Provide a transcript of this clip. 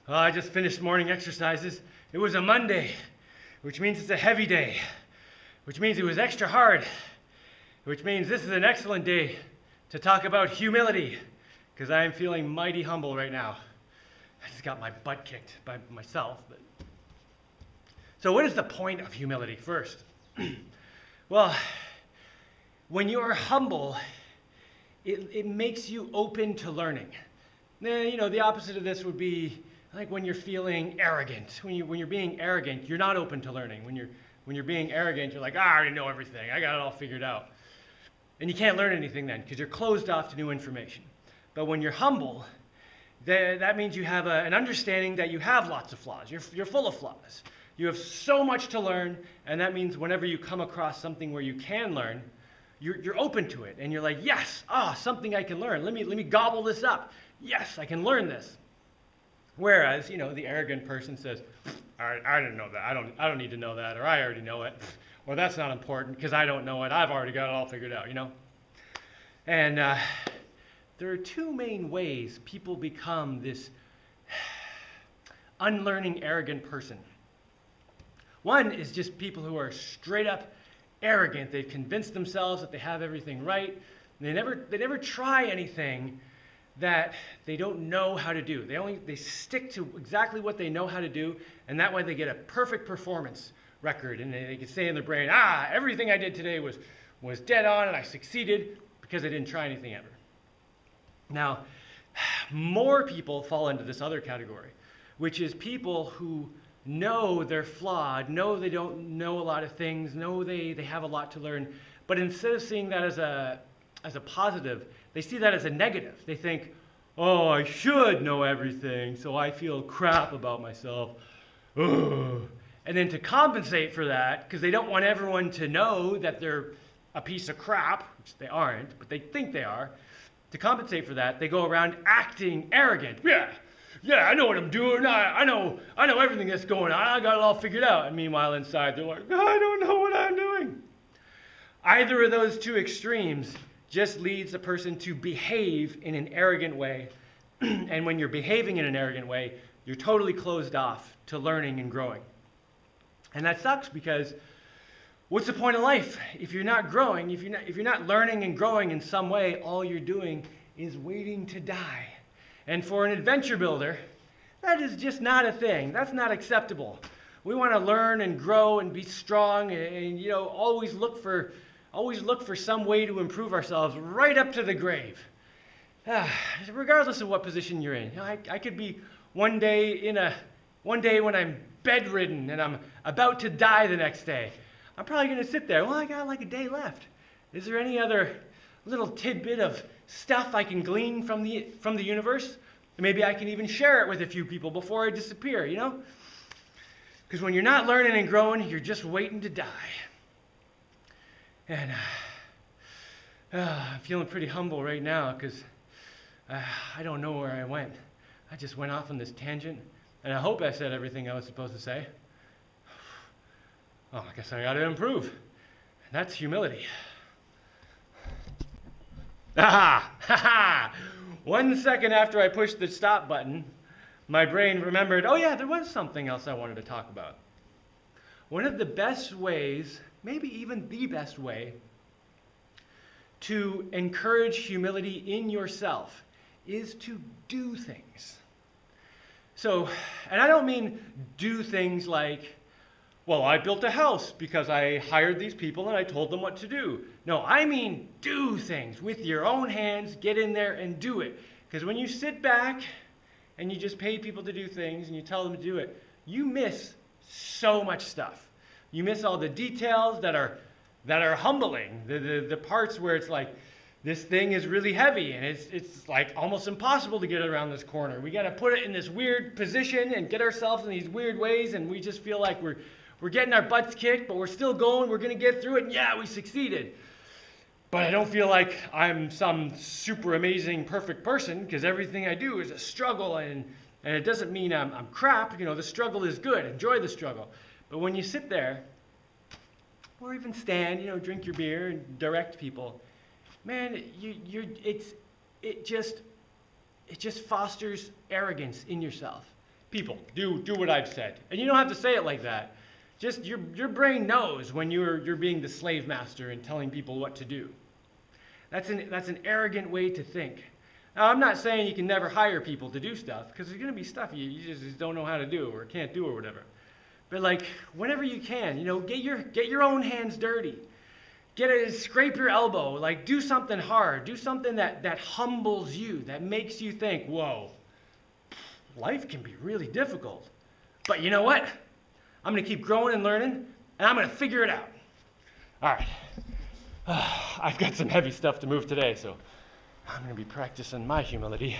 Well, I just finished morning exercises. It was a Monday, which means it's a heavy day, which means it was extra hard, which means this is an excellent day to talk about humility, because I am feeling mighty humble right now. I just got my butt kicked by myself. So what is the point of humility first? Well, when you are humble, it makes you open to learning. Then, the opposite of this would be like when you're feeling arrogant. When you're being arrogant, you're not open to learning. When you're being arrogant, you're like, I already know everything. I got it all figured out. And you can't learn anything then because you're closed off to new information. But when you're humble, that means you have an understanding that you have lots of flaws. You're full of flaws. You have so much to learn, and that means whenever you come across something where you can learn, you're open to it, and you're like, yes, something I can learn. Let me gobble this up. Yes, I can learn this. Whereas, the arrogant person says, I didn't know that. I don't need to know that, or I already know it, or that's not important because I don't know it. I've already got it all figured out, And there are two main ways people become this unlearning, arrogant person. One is just people who are straight up arrogant. They've convinced themselves that they have everything right. They never try anything that they don't know how to do. They stick to exactly what they know how to do, and that way they get a perfect performance record, and they can say in their brain, everything I did today was dead on, and I succeeded because I didn't try anything ever. Now, more people fall into this other category, which is people who know they're flawed, know they don't know a lot of things, know they have a lot to learn, but instead of seeing that as a positive, they see that as a negative. They think, I should know everything, so I feel crap about myself. Ugh. And then to compensate for that, because they don't want everyone to know that they're a piece of crap, which they aren't, but they think they are, to compensate for that, they go around acting arrogant. Yeah, I know what I'm doing. I know everything that's going on. I got it all figured out. And meanwhile, inside, they're like, I don't know what I'm doing. Either of those two extremes just leads a person to behave in an arrogant way. And when you're behaving in an arrogant way, you're totally closed off to learning and growing. And that sucks because what's the point of life? If you're not growing, if you're not learning and growing in some way, all you're doing is waiting to die. And for an adventure builder, that is just not a thing. That's not acceptable. We want to learn and grow and be strong and always look for some way to improve ourselves right up to the grave. Regardless of what position you're in. I could be one day when I'm bedridden and I'm about to die the next day. I'm probably going to sit there. Well, I got like a day left. Is there any other little tidbit of stuff I can glean from the universe? Maybe I can even share it with a few people before I disappear, Because when you're not learning and growing, you're just waiting to die. And I'm feeling pretty humble right now because I don't know where I went. I just went off on this tangent, and I hope I said everything I was supposed to say. I guess I got to improve. And that's humility. 1 second after I pushed the stop button, my brain remembered, there was something else I wanted to talk about. One of the best ways, maybe even the best way, to encourage humility in yourself is to do things. So, and I don't mean do things like, I built a house because I hired these people and I told them what to do. No, I mean do things with your own hands, get in there and do it. Because when you sit back and you just pay people to do things and you tell them to do it, you miss so much stuff. You miss all the details that are humbling, the parts where it's like, this thing is really heavy and it's like almost impossible to get it around this corner. We got to put it in this weird position and get ourselves in these weird ways, and we just feel like we're getting our butts kicked, but we're still going. We're going to get through it. And yeah, we succeeded. But I don't feel like I'm some super amazing, perfect person because everything I do is a struggle, and it doesn't mean I'm crap. The struggle is good. Enjoy the struggle. But when you sit there, or even stand, drink your beer and direct people, man, it just fosters arrogance in yourself. people, do what I've said. And you don't have to say it like that. Just your brain knows when you're being the slave master and telling people what to do. That's an arrogant way to think. Now, I'm not saying you can never hire people to do stuff, because there's going to be stuff you just don't know how to do or can't do or whatever. But like, whenever you can, get your own hands dirty. Scrape your elbow, like do something hard, do something that humbles you, that makes you think, whoa, life can be really difficult. But you know what? I'm going to keep growing and learning, and I'm going to figure it out. All right. I've got some heavy stuff to move today, so I'm going to be practicing my humility.